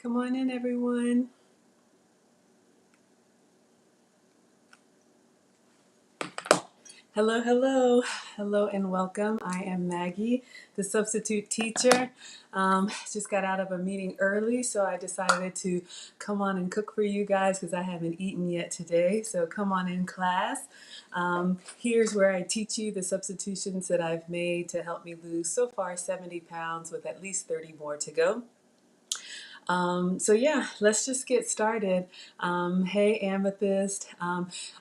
Come on in, everyone. Hello, hello, hello, and welcome. I am Maggie, the substitute teacher. Just got out of a meeting early, so I decided to come on and cook for you guys because I haven't eaten yet today. So come on in, class. Here's where I teach you the substitutions that I've made to help me lose so far 70 pounds with at least 30 more to go. So yeah, let's just get started. Hey, Amethyst.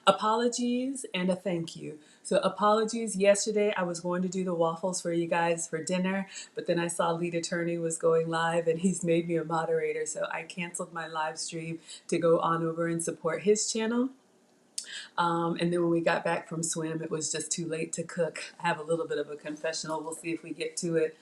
Apologies and a thank you. So apologies, yesterday I was going to do the waffles for you guys for dinner, but then I saw Lead Attorney was going live and he's made me a moderator, so I canceled my live stream to go on over and support his channel. And then when we got back from swim, it was just too late to cook. I have a little bit of a confessional. We'll see if we get to it.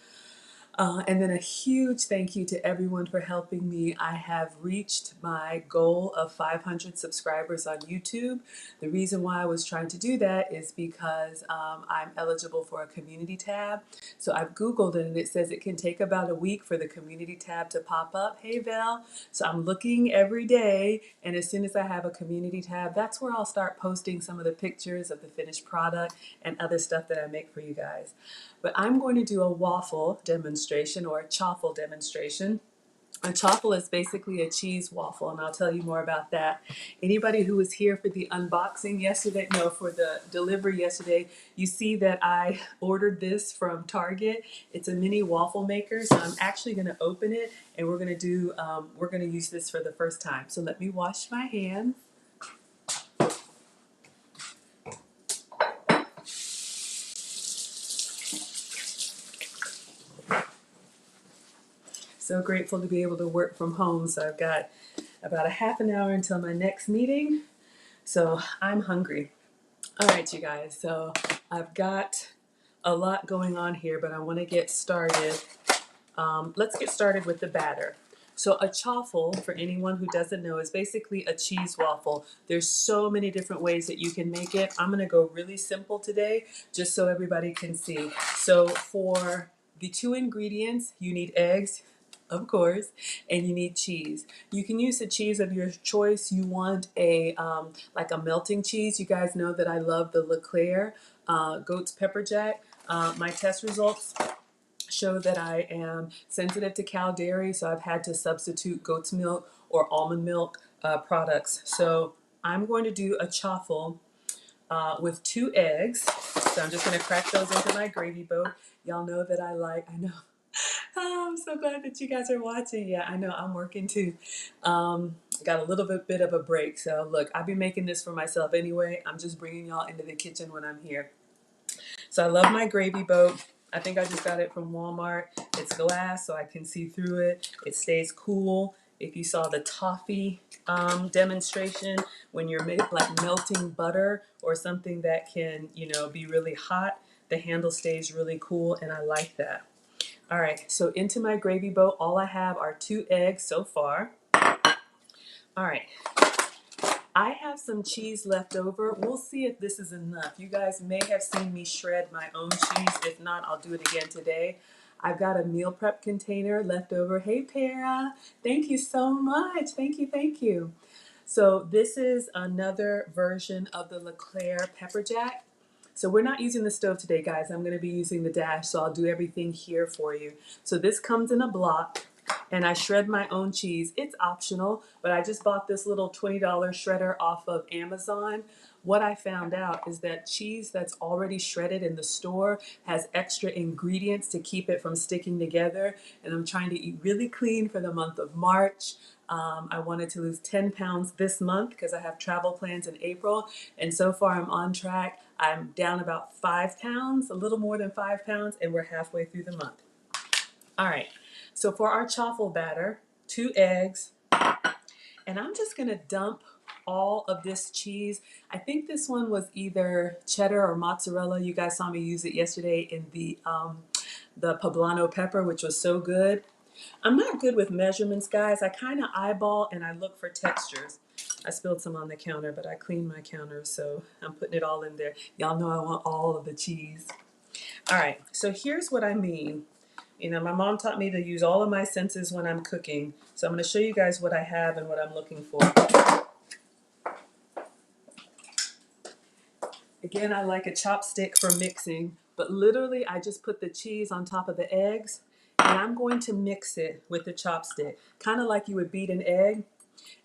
And then a huge thank you to everyone for helping me. I have reached my goal of 500 subscribers on YouTube. The reason why I was trying to do that is because I'm eligible for a community tab. So I've Googled it and it says it can take about a week for the community tab to pop up. Hey, Val. So I'm looking every day, and as soon as I have a community tab, that's where I'll start posting some of the pictures of the finished product and other stuff that I make for you guys. But I'm going to do a waffle demonstration or a chaffle demonstration. A chaffle is basically a cheese waffle, and I'll tell you more about that. Anybody who was here for the unboxing yesterday, no, for the delivery yesterday, you see that I ordered this from Target. It's a mini waffle maker, so I'm actually going to open it, and we're going to use this for the first time. So let me wash my hands. So grateful to be able to work from home. So I've got about a half an hour until my next meeting. So I'm hungry. All right, you guys. So I've got a lot going on here, but I want to get started. Let's get started with the batter. So a chaffle, for anyone who doesn't know, is basically a cheese waffle. There's so many different ways that you can make it. I'm going to go really simple today, just so everybody can see. So for the two ingredients, you need eggs, of course, and you need cheese. You can use the cheese of your choice. You want a like a melting cheese. You guys know that I love the Leclerc goat's pepper jack. My test results show that I am sensitive to cow dairy, so I've had to substitute goat's milk or almond milk products. So I'm going to do a chaffle with 2 eggs. So I'm just going to crack those into my gravy boat. Y'all know that I know. Oh, I'm so glad that you guys are watching. Yeah, I know I'm working too. Got a little bit of a break. So look, I'll be making this for myself anyway. I'm just bringing y'all into the kitchen when I'm here. So I love my gravy boat. I think I just got it from Walmart. It's glass, so I can see through it. It stays cool. If you saw the toffee demonstration, when you're like melting butter or something that can, be really hot, the handle stays really cool, and I like that. All right, so into my gravy boat, all I have are 2 eggs so far. All right, I have some cheese left over. We'll see if this is enough. You guys may have seen me shred my own cheese. If not, I'll do it again today. I've got a meal prep container left over. Hey, Para, thank you so much. Thank you, thank you. So this is another version of the Leclerc pepper jack. So we're not using the stove today, guys. I'm going to be using the dash, so I'll do everything here for you. So this comes in a block, and I shred my own cheese. It's optional, but I just bought this little $20 shredder off of Amazon. What I found out is that cheese that's already shredded in the store has extra ingredients to keep it from sticking together, and I'm trying to eat really clean for the month of March. I wanted to lose 10 pounds this month because I have travel plans in April, and so far I'm on track. I'm down about 5 pounds, a little more than 5 pounds, and we're halfway through the month. All right, so for our chaffle batter, 2 eggs, and I'm just gonna dump all of this cheese. I think this one was either cheddar or mozzarella. You guys saw me use it yesterday in the poblano pepper, which was so good. I'm not good with measurements, guys. I kind of eyeball and I look for textures. I spilled some on the counter, but I cleaned my counter, so I'm putting it all in there. Y'all know I want all of the cheese. All right, so here's what I mean You know, my mom taught me to use all of my senses when I'm cooking. So I'm going to show you guys what I have and what I'm looking for. Again, I like a chopstick for mixing, but literally I just put the cheese on top of the eggs and I'm going to mix it with the chopstick, kind of like you would beat an egg.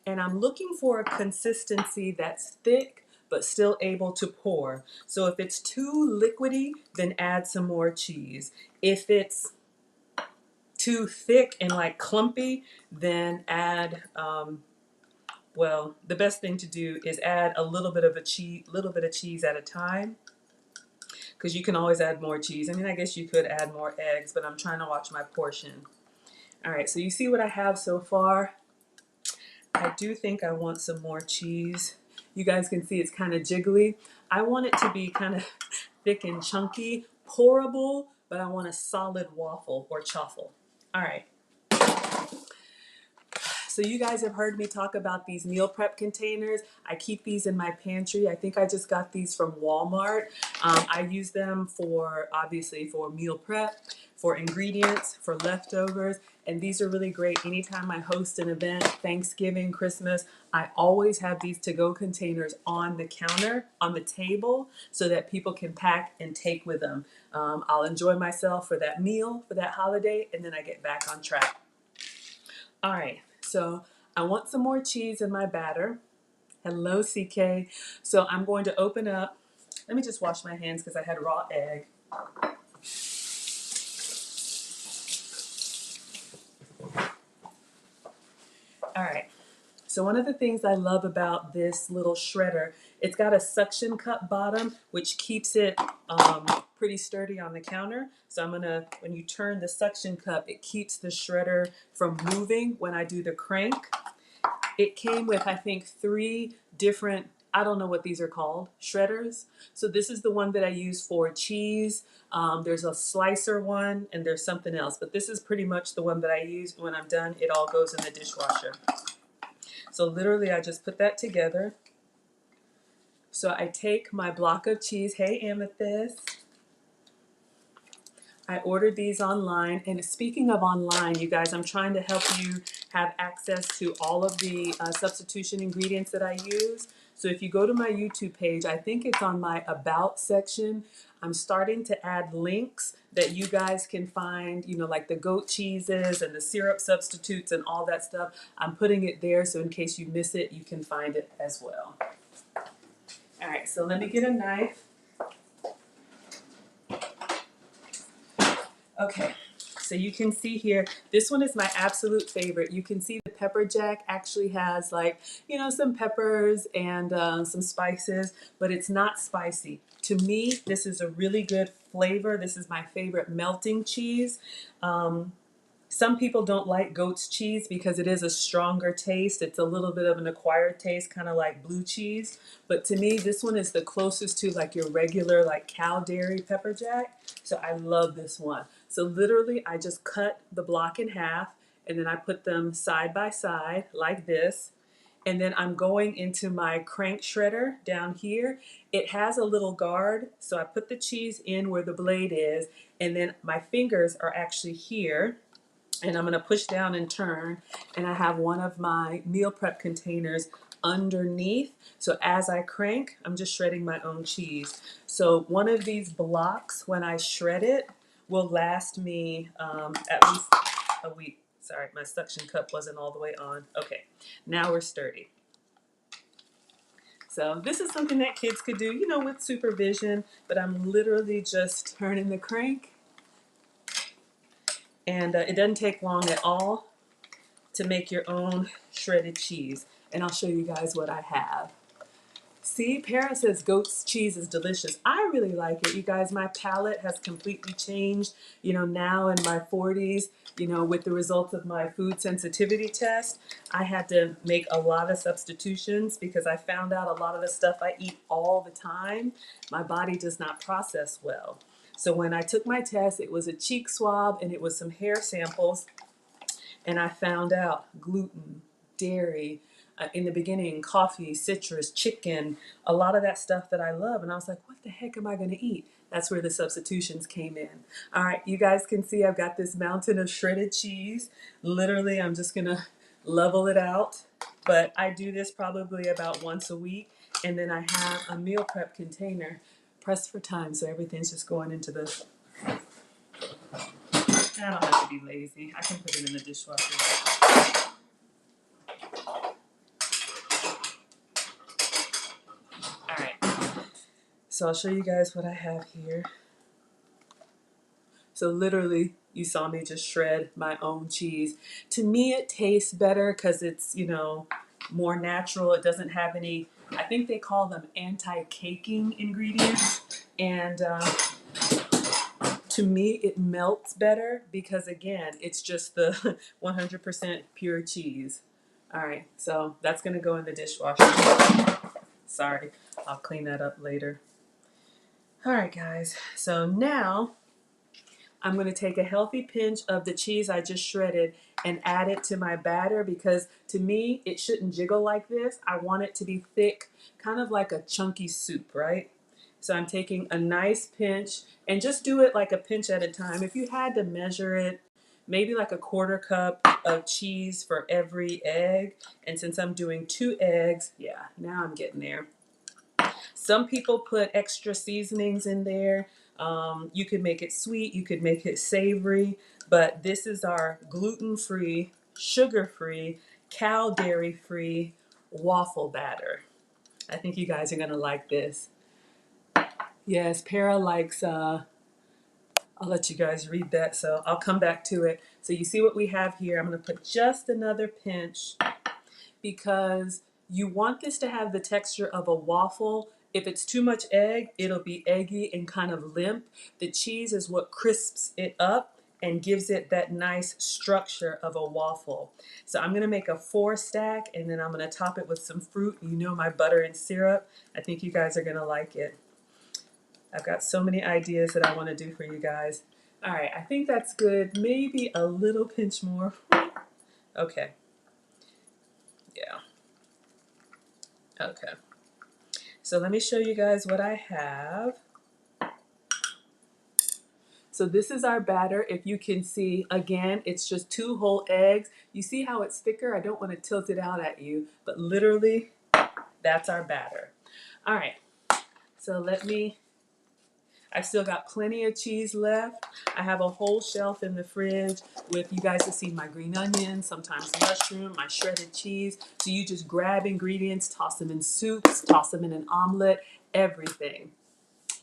And I'm looking for a consistency that's thick but still able to pour. So if it's too liquidy, then add some more cheese. If it's too thick and like clumpy, then add well, the best thing to do is add a little bit of cheese at a time, because you can always add more cheese. I mean, I guess you could add more eggs, but I'm trying to watch my portion. All right, so you see what I have so far. I do think I want some more cheese. You guys can see it's kind of jiggly. I want it to be kind of thick and chunky, pourable, but I want a solid waffle or chaffle. All right. So you guys have heard me talk about these meal prep containers. I keep these in my pantry. I think I just got these from Walmart. I use them for, obviously, for meal prep, for ingredients, for leftovers, and these are really great. Anytime I host an event, Thanksgiving, Christmas, I always have these to-go containers on the counter, on the table, so that people can pack and take with them. I'll enjoy myself for that meal, for that holiday, and then I get back on track. All right, so I want some more cheese in my batter. Hello, CK. So I'm going to open up. Let me just wash my hands because I had raw egg. All right. So one of the things I love about this little shredder, it's got a suction cup bottom, which keeps it pretty sturdy on the counter. So I'm gonna, when you turn the suction cup, it keeps the shredder from moving when I do the crank. It came with, I think, 3 different, I don't know what these are called, shredders. So this is the one that I use for cheese. There's a slicer one and there's something else, but this is pretty much the one that I use. When I'm done, it all goes in the dishwasher. So literally I just put that together. So I take my block of cheese. Hey, Amethyst. I ordered these online, and speaking of online, you guys, I'm trying to help you have access to all of the substitution ingredients that I use. So if you go to my YouTube page, I think it's on my About section. I'm starting to add links that you guys can find, you know, like the goat cheeses and the syrup substitutes and all that stuff. I'm putting it there so in case you miss it, you can find it as well. All right, so let me get a knife. Okay, so you can see here, this one is my absolute favorite. You can see the pepper jack actually has, like, you know, some peppers and some spices, but it's not spicy. To me, this is a really good flavor. This is my favorite melting cheese. Some people don't like goat's cheese because it is a stronger taste. It's a little bit of an acquired taste, kind of like blue cheese. But to me, this one is the closest to like your regular like cow dairy pepper jack. So I love this one. So literally, I just cut the block in half and then I put them side by side like this. And then I'm going into my crank shredder down here. It has a little guard, so I put the cheese in where the blade is, and then my fingers are actually here. And I'm going to push down and turn, and I have one of my meal prep containers underneath. So as I crank, I'm just shredding my own cheese. So one of these blocks, when I shred it, will last me at least a week. Sorry, my suction cup wasn't all the way on. Okay, now we're sturdy. So this is something that kids could do, you know, with supervision, but I'm literally just turning the crank, and it doesn't take long at all to make your own shredded cheese. And I'll show you guys what I have. See, Parent says goat's cheese is delicious. I really like it. You guys, my palate has completely changed, you know, now in my 40s, you know, with the results of my food sensitivity test. I had to make a lot of substitutions because I found out a lot of the stuff I eat all the time, my body does not process well. So when I took my test, it was a cheek swab and it was some hair samples. And I found out gluten, dairy, in the beginning, coffee, citrus, chicken, a lot of that stuff that I love. And I was like, what the heck am I going to eat? That's where the substitutions came in. All right, you guys can see I've got this mountain of shredded cheese. Literally, I'm just gonna level it out. But I do this probably about once a week. And then I have a meal prep container pressed for time, so everything's just going into the... I don't have to be lazy. I can put it in the dishwasher. All right, so I'll show you guys what I have here. So literally, you saw me just shred my own cheese. To me, it tastes better because it's, you know, more natural. It doesn't have any, I think they call them anti-caking ingredients. And to me, it melts better because, again, it's just the 100% pure cheese. All right, so that's going to go in the dishwasher. Sorry, I'll clean that up later. All right, guys, so now I'm going to take a healthy pinch of the cheese I just shredded and add it to my batter because to me, it shouldn't jiggle like this. I want it to be thick, kind of like a chunky soup, right? So I'm taking a nice pinch and just do it like a pinch at a time. If you had to measure it, maybe like a 1/4 cup of cheese for every egg. And since I'm doing 2 eggs, yeah, now I'm getting there. Some people put extra seasonings in there. You could make it sweet, you could make it savory, but this is our gluten-free, sugar-free, cow dairy-free waffle batter. I think you guys are gonna like this. Yes, Para likes, I'll let you guys read that, so I'll come back to it. So you see what we have here. I'm gonna put just another pinch because you want this to have the texture of a waffle. If it's too much egg, it'll be eggy and kind of limp. The cheese is what crisps it up and gives it that nice structure of a waffle. So I'm gonna make a 4 stack and then I'm gonna top it with some fruit. You know my butter and syrup. I think you guys are gonna like it. I've got so many ideas that I wanna do for you guys. All right, I think that's good. Maybe a little pinch more. Okay, yeah. Okay, so let me show you guys what I have. So this is our batter. If you can see, again, it's just 2 whole eggs. You see how it's thicker? I don't want to tilt it out at you, but literally, that's our batter. All right, so I've still got plenty of cheese left. I have a whole shelf in the fridge with, you guys have seen my green onions, sometimes mushroom, my shredded cheese. So you just grab ingredients, toss them in soups, toss them in an omelet, everything.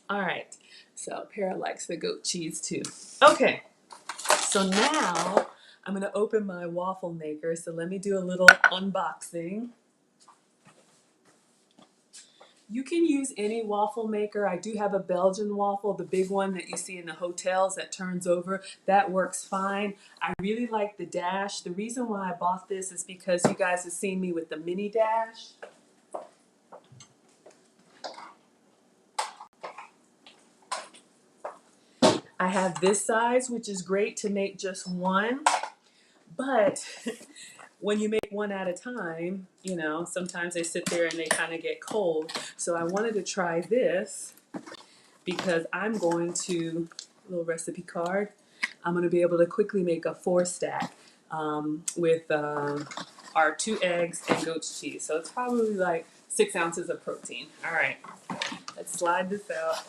All right, so Para likes the goat cheese too. Okay, so now I'm gonna open my waffle maker. So let me do a little unboxing. You can use any waffle maker. I do have a Belgian waffle, the big one that you see in the hotels that turns over. That works fine. I really like the Dash. The reason why I bought this is because you guys have seen me with the mini Dash. I have this size, which is great to make just one, but when you make one at a time, you know, sometimes they sit there and they kind of get cold. So I wanted to try this because I'm going to, little recipe card, I'm going to be able to quickly make a 4 stack with our 2 eggs and goat's cheese. So it's probably like 6 ounces of protein. All right, let's slide this out.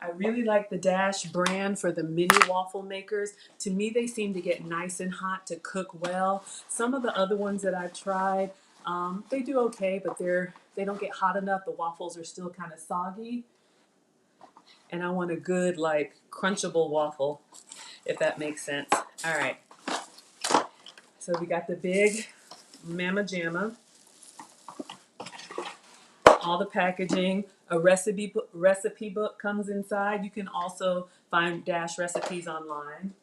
I really like the Dash brand for the mini waffle makers. To me, they seem to get nice and hot to cook well. Some of the other ones that I've tried, they do okay, but they don't get hot enough. The waffles are still kind of soggy. And I want a good, like, crunchable waffle, if that makes sense. All right. So we got the big Mama Jamma. All the packaging, a recipe book comes inside. You can also find Dash recipes online.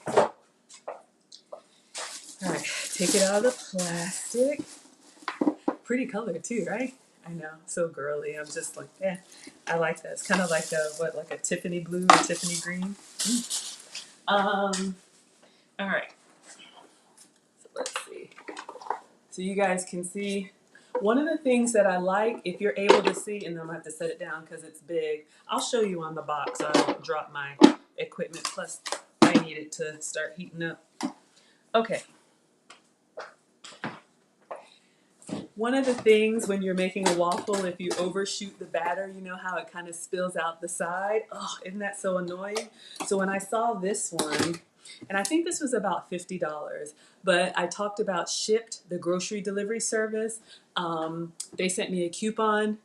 All right, take it out of the plastic. Pretty color too, right? I know, so girly. I'm just like, eh, I like that. It's kind of like like a Tiffany blue or Tiffany green. All right. So let's see. so you guys can see. One of the things that I like, if you're able to see, and I'm gonna have to set it down because it's big. I'll show you on the box so I don't drop my equipment. Plus, I need it to start heating up. Okay. One of the things when you're making a waffle, if you overshoot the batter, you know how it kind of spills out the side? Oh, isn't that so annoying? So when I saw this one, and I think this was about $50, but I talked about Shipped, the grocery delivery service. They sent me a coupon,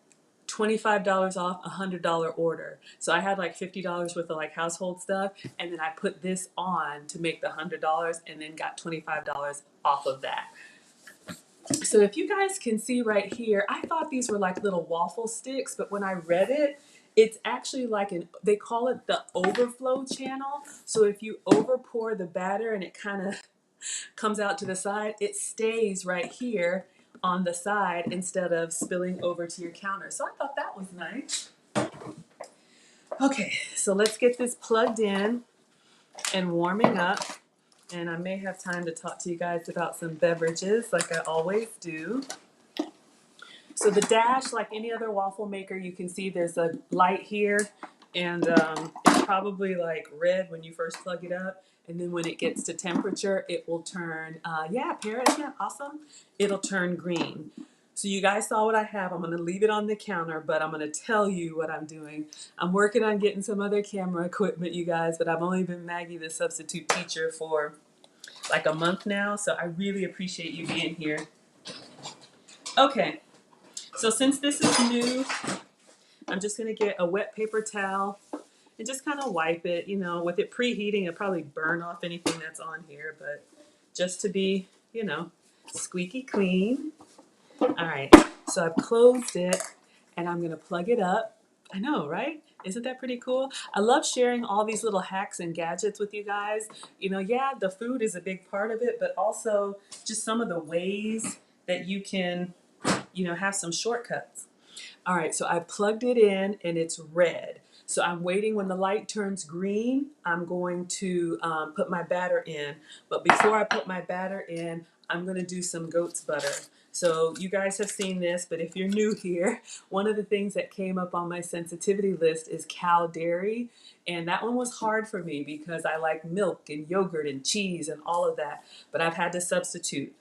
$25 off a $100 order. So I had like $50 worth of like household stuff, and then I put this on to make the $100 and then got $25 off of that. So if you guys can see right here, I thought these were like little waffle sticks, but when I read it, it's actually like they call it the overflow channel. So if you over pour the batter and it kind of comes out to the side, it stays right here on the side instead of spilling over to your counter. So I thought that was nice. Okay, so let's get this plugged in and warming up. And I may have time to talk to you guys about some beverages like I always do. So the dash, like any other waffle maker, you can see there's a light here, and it's probably like red when you first plug it up, and then when it gets to temperature, it will turn, yeah, Parrot, isn't that awesome? It'll turn green. So you guys saw what I have. I'm gonna leave it on the counter, but I'm gonna tell you what I'm doing. I'm working on getting some other camera equipment, you guys, but I've only been Maggie, the substitute teacher, for like a month now, so I really appreciate you being here. Okay. So since this is new, I'm just going to get a wet paper towel and just kind of wipe it. You know, with it preheating, it'll probably burn off anything that's on here, but just to be, you know, squeaky clean. All right, so I've closed it and I'm going to plug it up. I know, right? Isn't that pretty cool? I love sharing all these little hacks and gadgets with you guys. You know, yeah, the food is a big part of it, but also just some of the ways that you can, you know, have some shortcuts. All right, so I plugged it in and it's red. So I'm waiting when the light turns green, I'm going to put my batter in. But before I put my batter in, I'm gonna do some goat's butter. So you guys have seen this, but if you're new here, one of the things that came up on my sensitivity list is cow dairy. And that one was hard for me because I like milk and yogurt and cheese and all of that, but I've had to substitute.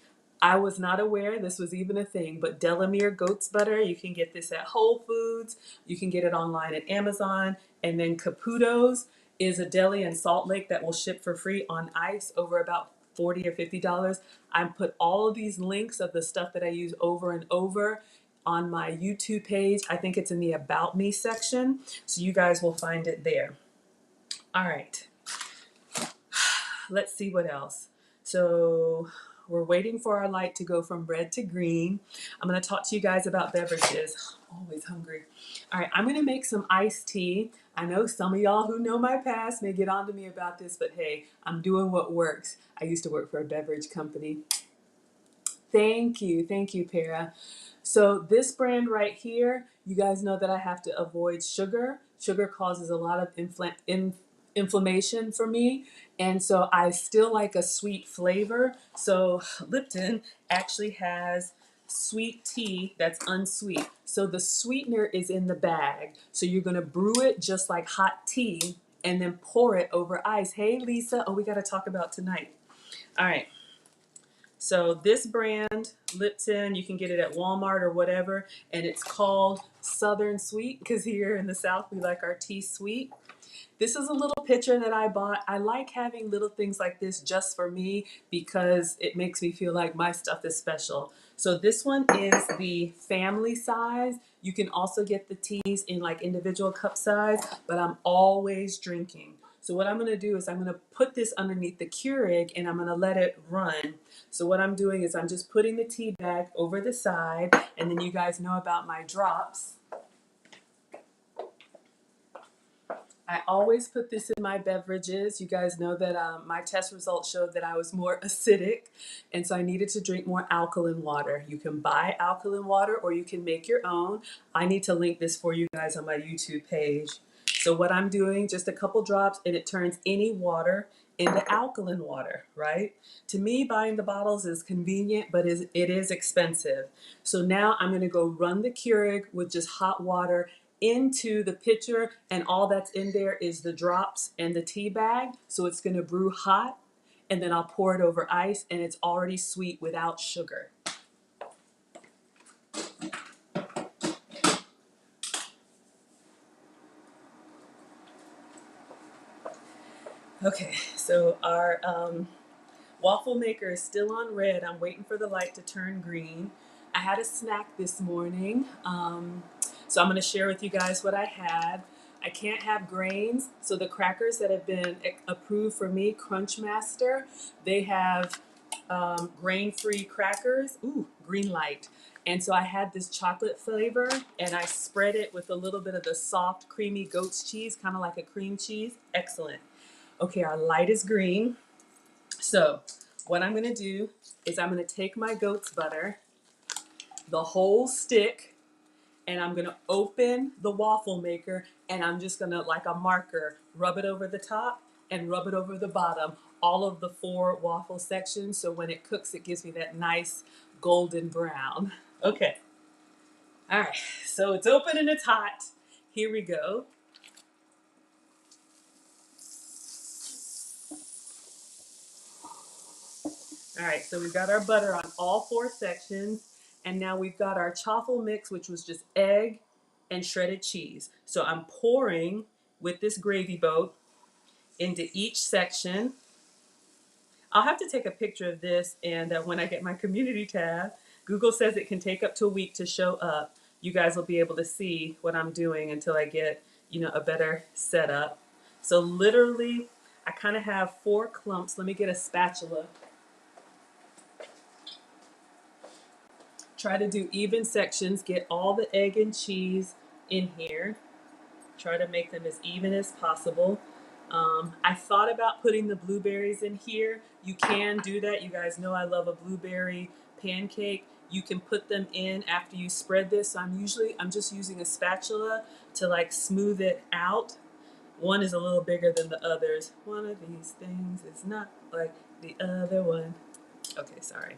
I was not aware this was even a thing, but Delamere goat's butter, you can get this at Whole Foods, you can get it online at Amazon, and then Caputo's is a deli in Salt Lake that will ship for free on ice over about $40 or $50. I put all of these links of the stuff that I use over and over on my YouTube page. I think it's in the About Me section, so you guys will find it there. All right, let's see what else. So we're waiting for our light to go from red to green. I'm going to talk to you guys about beverages. Always hungry. All right, I'm going to make some iced tea. I know some of y'all who know my past may get on to me about this, but hey, I'm doing what works. I used to work for a beverage company. Thank you, Para. So this brand right here, you guys know that I have to avoid sugar. Sugar causes a lot of inflammation for me, and so I still like a sweet flavor. So Lipton actually has sweet tea that's unsweet. So the sweetener is in the bag. So you're gonna brew it just like hot tea and then pour it over ice. Hey Lisa, oh, we gotta talk about tonight. All right. So this brand, Lipton, you can get it at Walmart or whatever, and it's called Southern Sweet because here in the South we like our tea sweet. This is a little pitcher that I bought. I like having little things like this just for me because it makes me feel like my stuff is special. So this one is the family size. You can also get the teas in like individual cup size, but I'm always drinking. So what I'm going to do is I'm going to put this underneath the Keurig and I'm going to let it run. So what I'm doing is I'm just putting the tea bag over the side, and then you guys know about my drops. I always put this in my beverages. You guys know that my test results showed that I was more acidic, and so I needed to drink more alkaline water. You can buy alkaline water or you can make your own. I need to link this for you guys on my YouTube page. So what I'm doing, just a couple drops, and it turns any water into alkaline water, right? To me, buying the bottles is convenient, but it is expensive. So now I'm gonna go run the Keurig with just hot water into the pitcher, and all that's in there is the drops and the tea bag. So it's gonna brew hot, and then I'll pour it over ice, and it's already sweet without sugar. Okay, so our waffle maker is still on red. I'm waiting for the light to turn green. I had a snack this morning, so I'm going to share with you guys what I had. I can't have grains, so the crackers that have been approved for me, Crunchmaster, they have grain-free crackers. Ooh, green light. And so I had this chocolate flavor, and I spread it with a little bit of the soft, creamy goat's cheese, kind of like a cream cheese. Excellent. Okay, our light is green. So what I'm gonna do is I'm gonna take my goat's butter, the whole stick, and I'm gonna open the waffle maker, and I'm just gonna, like a marker, rub it over the top and rub it over the bottom, all of the 4 waffle sections, so when it cooks it gives me that nice golden brown. Okay, all right, so it's open and it's hot. Here we go. All right, so we've got our butter on all 4 sections, and now we've got our chaffle mix, which was just egg and shredded cheese. So I'm pouring with this gravy boat into each section. I'll have to take a picture of this, and when I get my community tab, Google says it can take up to a week to show up. You guys will be able to see what I'm doing until I get, a better setup. So literally, I kind of have 4 clumps. Let me get a spatula. Try to do even sections, get all the egg and cheese in here. Try to make them as even as possible. I thought about putting the blueberries in here. You can do that. You guys know I love a blueberry pancake. You can put them in after you spread this. So I'm just using a spatula to like smooth it out. One is a little bigger than the others. One of these things is not like the other one. Okay, sorry.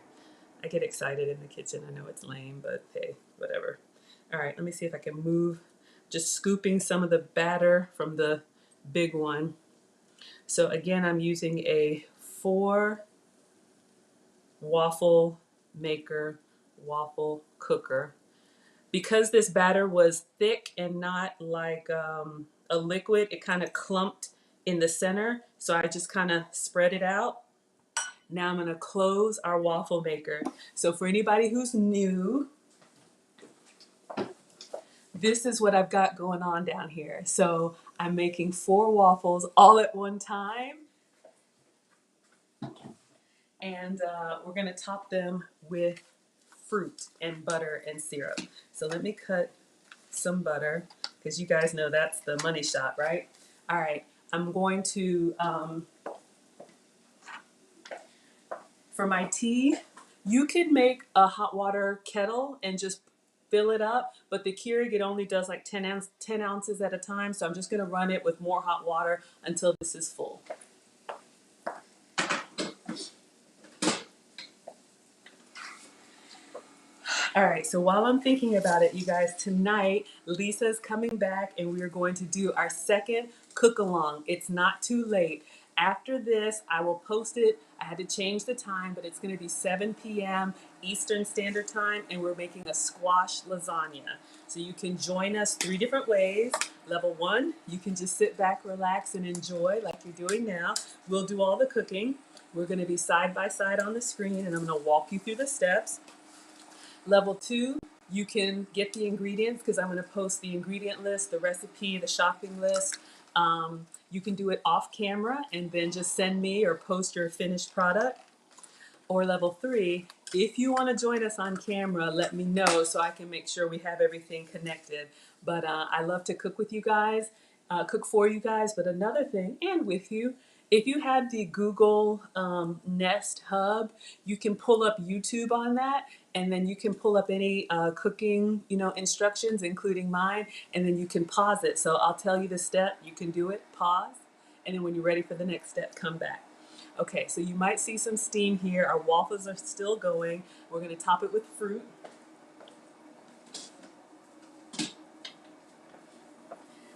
I get excited in the kitchen. I know it's lame, but hey, whatever. All right, let me see if I can move. Just scooping some of the batter from the big one. So again, I'm using a 4 waffle maker, waffle cooker. Because this batter was thick and not like a liquid, it kind of clumped in the center. So I just kind of spread it out. Now I'm going to close our waffle maker. So for anybody who's new, this is what I've got going on down here. So I'm making 4 waffles all at one time. And we're going to top them with fruit and butter and syrup. So let me cut some butter, because you guys know that's the money shot, right? All right, I'm going to, for my tea, you can make a hot water kettle and just fill it up, but the Keurig, it only does like 10 ounces at a time, so I'm just going to run it with more hot water until this is full. All right, so while I'm thinking about it, you guys, tonight Lisa's coming back and we are going to do our second cook along. It's not too late. After this, I will post it. I had to change the time, but it's going to be 7 p.m. Eastern Standard Time, and we're making a squash lasagna. So you can join us 3 different ways. Level 1, you can just sit back, relax, and enjoy like you're doing now. We'll do all the cooking. We're going to be side by side on the screen, and I'm going to walk you through the steps. Level 2, you can get the ingredients, because I'm going to post the ingredient list, the recipe, the shopping list. You can do it off camera and then just send me or post your finished product. Or level 3, if you want to join us on camera, let me know so I can make sure we have everything connected. But I love to cook with you guys, cook for you guys. But another thing, and with you, if you have the Google Nest Hub, you can pull up YouTube on that, and then you can pull up any cooking, instructions, including mine, and then you can pause it. So I'll tell you the step, you can do it, pause, and then when you're ready for the next step, come back. Okay, so you might see some steam here. Our waffles are still going. We're gonna top it with fruit.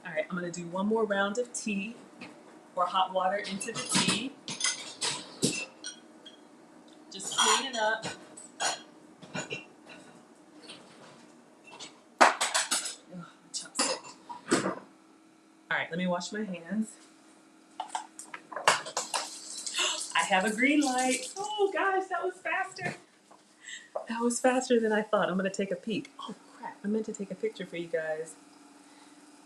All right, I'm gonna do one more round of tea or hot water into the tea. Just clean it up. Ugh, chopstick. All right, let me wash my hands. I have a green light. Oh gosh, that was faster. That was faster than I thought. I'm gonna take a peek. Oh crap, I meant to take a picture for you guys.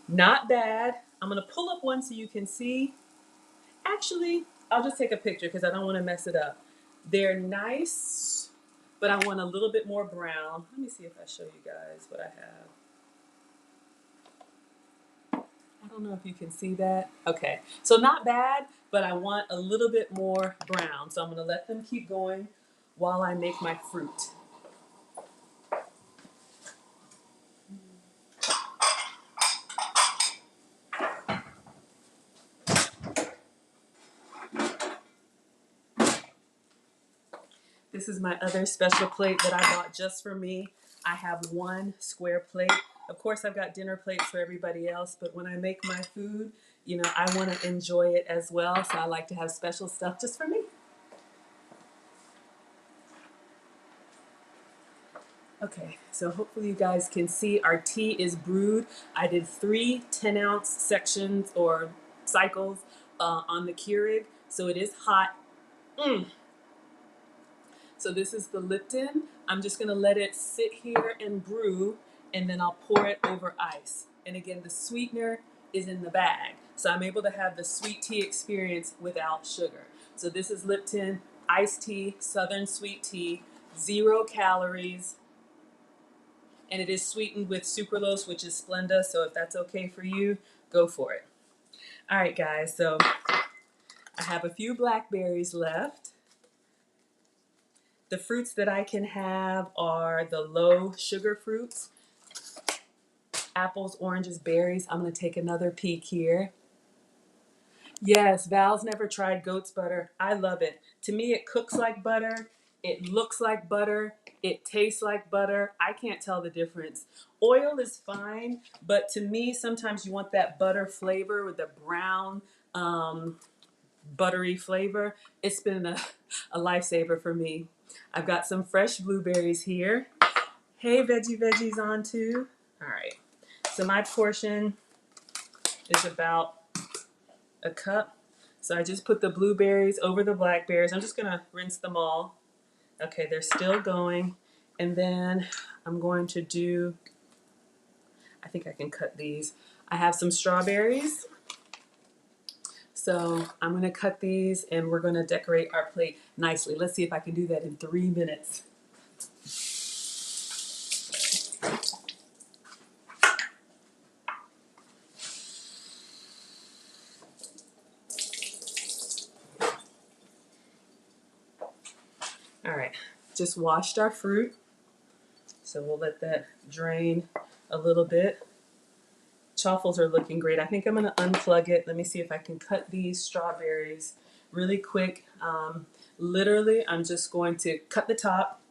Not bad. I'm gonna pull up one so you can see. Actually, I'll just take a picture because I don't want to mess it up. They're nice, but I want a little bit more brown. Let me see if I show you guys what I have. I don't know if you can see that. Okay, so not bad, but I want a little bit more brown. So I'm gonna let them keep going while I make my fruit. This is my other special plate that I bought just for me. I have one square plate. Of course, I've got dinner plates for everybody else, but when I make my food, you know, I want to enjoy it as well. So I like to have special stuff just for me. Okay, so hopefully you guys can see our tea is brewed. I did 3 10-ounce sections or cycles on the Keurig, so it is hot. Mm. So this is the Lipton. I'm just gonna let it sit here and brew, and then I'll pour it over ice. And again, the sweetener is in the bag. So I'm able to have the sweet tea experience without sugar. So this is Lipton iced tea, Southern sweet tea, 0 calories, and it is sweetened with sucralose, which is Splenda. So if that's okay for you, go for it. All right, guys, so I have a few blackberries left. The fruits that I can have are the low sugar fruits, apples, oranges, berries. I'm going to take another peek here. Yes, Val's never tried goat's butter. I love it. To me, it cooks like butter. It looks like butter. It tastes like butter. I can't tell the difference. Oil is fine, but to me, sometimes you want that butter flavor with the brown, buttery flavor. It's been a lifesaver for me. I've got some fresh blueberries here. Hey, veggies on too. All right. So my portion is about a cup. So I just put the blueberries over the blackberries. I'm just gonna rinse them all. Okay, they're still going. And then I'm going to do, I think I can cut these. I have some strawberries. So I'm gonna cut these and we're gonna decorate our plate nicely. Let's see if I can do that in 3 minutes. All right, just washed our fruit. So we'll let that drain a little bit. Chaffles are looking great. I think I'm gonna unplug it. Let me see if I can cut these strawberries really quick. Literally, I'm just going to cut the top.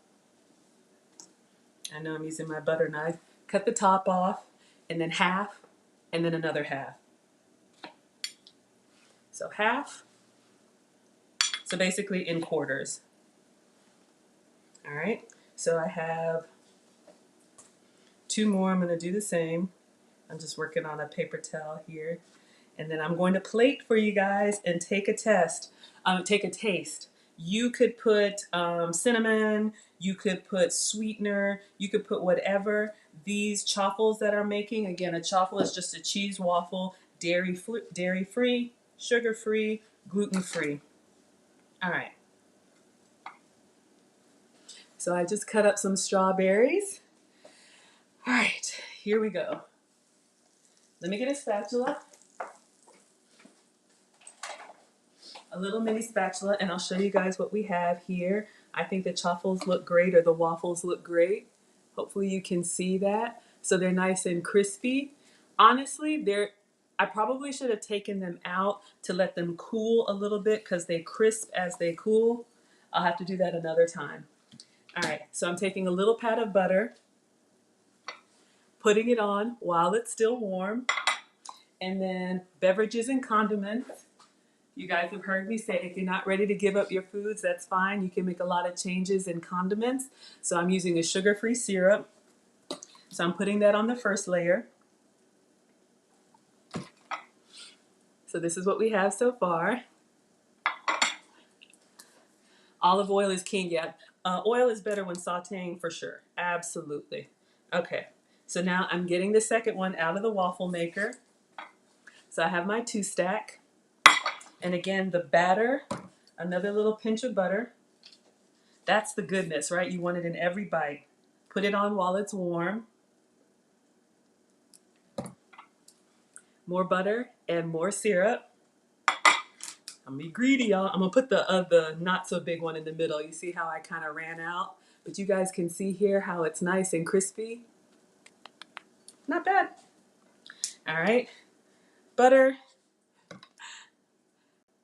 I know I'm using my butter knife. Cut the top off, and then half, and then another half. So half. So basically in quarters. All right. So I have 2 more. I'm going to do the same. I'm just working on a paper towel here. And then I'm going to plate for you guys and take a taste. You could put cinnamon, you could put sweetener, you could put whatever. These chaffles that I'm making, again, a chaffle is just a cheese waffle, dairy-free, sugar-free, gluten-free. All right. So I just cut up some strawberries. All right, here we go. Let me get a spatula. A little mini spatula, and I'll show you guys what we have here. I think the chaffles look great, or the waffles look great. Hopefully you can see that. So they're nice and crispy. Honestly, I probably should have taken them out to let them cool a little bit because they crisp as they cool. I'll have to do that another time. All right, so I'm taking a little pat of butter, putting it on while it's still warm, and then beverages and condiments. You guys have heard me say if you're not ready to give up your foods, that's fine. You can make a lot of changes in condiments. So I'm using a sugar-free syrup. So I'm putting that on the first layer. So this is what we have so far. Olive oil is king, yeah. Oil is better when sauteing for sure. Absolutely. Okay, so now I'm getting the second one out of the waffle maker. So I have my 2-stack. And again, the batter, another little pinch of butter. That's the goodness, right? You want it in every bite. Put it on while it's warm. More butter and more syrup. I'm gonna be greedy, y'all. I'm gonna put the not so big one in the middle. You see how I kind of ran out? But you guys can see here how it's nice and crispy. Not bad. All right, butter.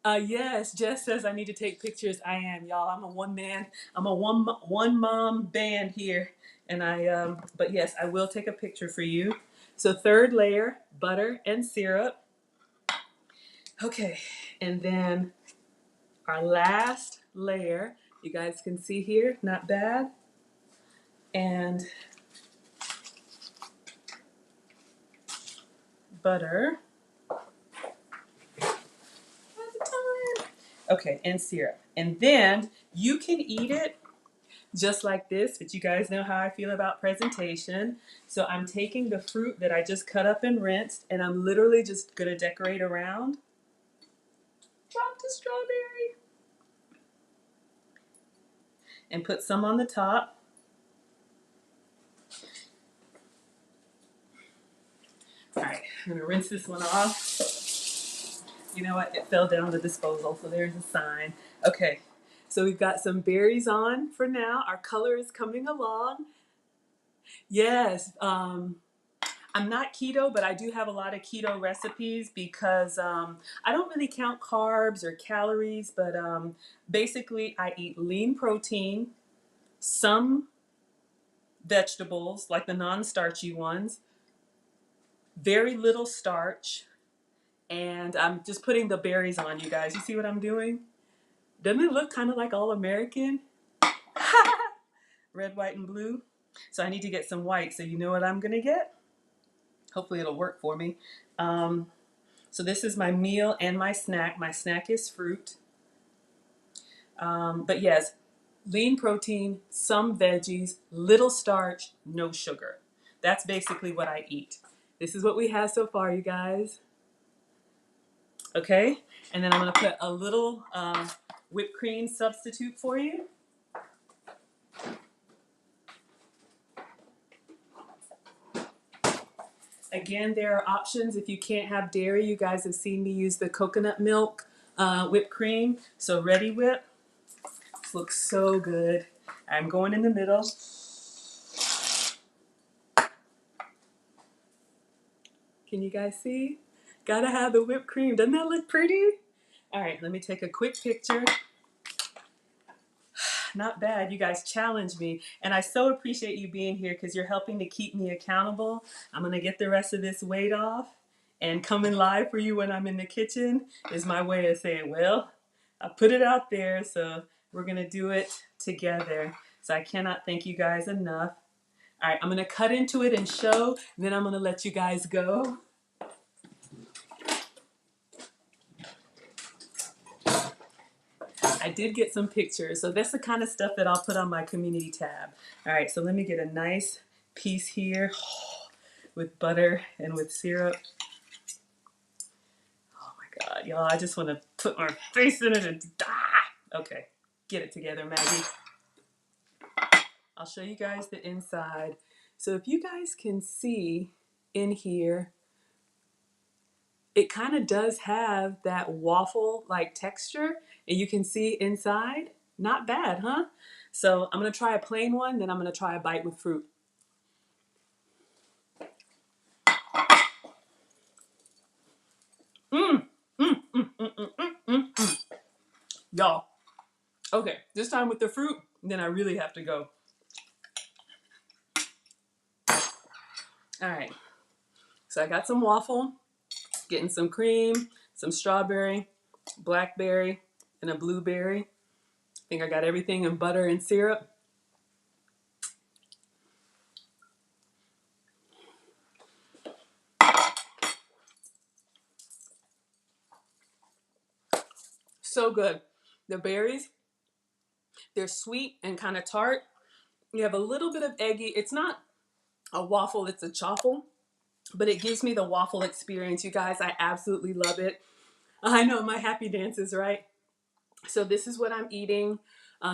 Yes, Jess says I need to take pictures. I am, y'all. I'm a one mom band here, and but yes, I will take a picture for you. So third layer, butter and syrup. Okay, and then our last layer, you guys can see here, not bad. And butter. Okay, and syrup. And then you can eat it just like this, but you guys know how I feel about presentation. So I'm taking the fruit that I just cut up and rinsed, and I'm literally just gonna decorate around. Drop the strawberry. And put some on the top. All right, I'm gonna rinse this one off. You know what? It fell down the disposal, so there's a sign. Okay, so we've got some berries on for now. Our color is coming along. Yes, I'm not keto, but I do have a lot of keto recipes because I don't really count carbs or calories, but basically I eat lean protein, some vegetables, like the non-starchy ones, very little starch, and I'm just putting the berries on, you guys. You see what I'm doing? Doesn't it look kind of like all American? Red, white, and blue. So I need to get some white. So you know what I'm going to get? Hopefully it'll work for me. So this is my meal and my snack. My snack is fruit. But yes, lean protein, some veggies, little starch, no sugar. That's basically what I eat. This is what we have so far, you guys. Okay? And then I'm going to put a little whipped cream substitute for you. Again, there are options if you can't have dairy. You guys have seen me use the coconut milk whipped cream. So Ready Whip. This looks so good. I'm going in the middle. Can you guys see? Gotta have the whipped cream. Doesn't that look pretty? All right, let me take a quick picture. Not bad. You guys challenged me. And I so appreciate you being here because you're helping to keep me accountable. I'm going to get the rest of this weight off. And coming live for you when I'm in the kitchen is my way of saying, well, I put it out there, so we're going to do it together. So I cannot thank you guys enough. All right, I'm going to cut into it and show, then I'm going to let you guys go. I did get some pictures, so that's the kind of stuff that I'll put on my community tab. All right, so let me get a nice piece here with butter and with syrup. Oh my God, y'all, I just want to put my face in it and die. Okay, get it together, Maggie. I'll show you guys the inside. So if you guys can see in here, it kind of does have that waffle-like texture, and you can see inside. Not bad, huh? So I'm gonna try a plain one, then I'm gonna try a bite with fruit. Mm, mm, mm, mm, mm, mm, mm, mm. Y'all. Okay, this time with the fruit, then I really have to go. All right, so I got some waffle, getting some cream, some strawberry, blackberry, and a blueberry. I think I got everything in butter and syrup. So good. The berries, they're sweet and kind of tart. You have a little bit of eggy. It's not a waffle, it's a chaffle, but it gives me the waffle experience. You guys, I absolutely love it. I know my happy dances, right? So this is what I'm eating.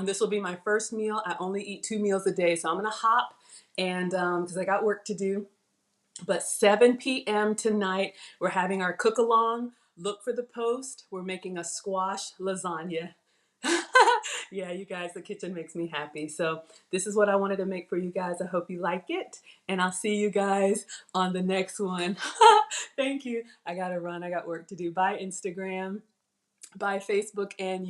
This will be my first meal. I only eat 2 meals a day, so I'm gonna hop and because I got work to do. But 7 p.m. tonight, we're having our cook along. Look for the post. We're making a squash lasagna. Yeah, you guys, the kitchen makes me happy. So this is what I wanted to make for you guys. I hope you like it. And I'll see you guys on the next one. Thank you. I got to run. I got work to do. Bye, Instagram. Bye, Facebook and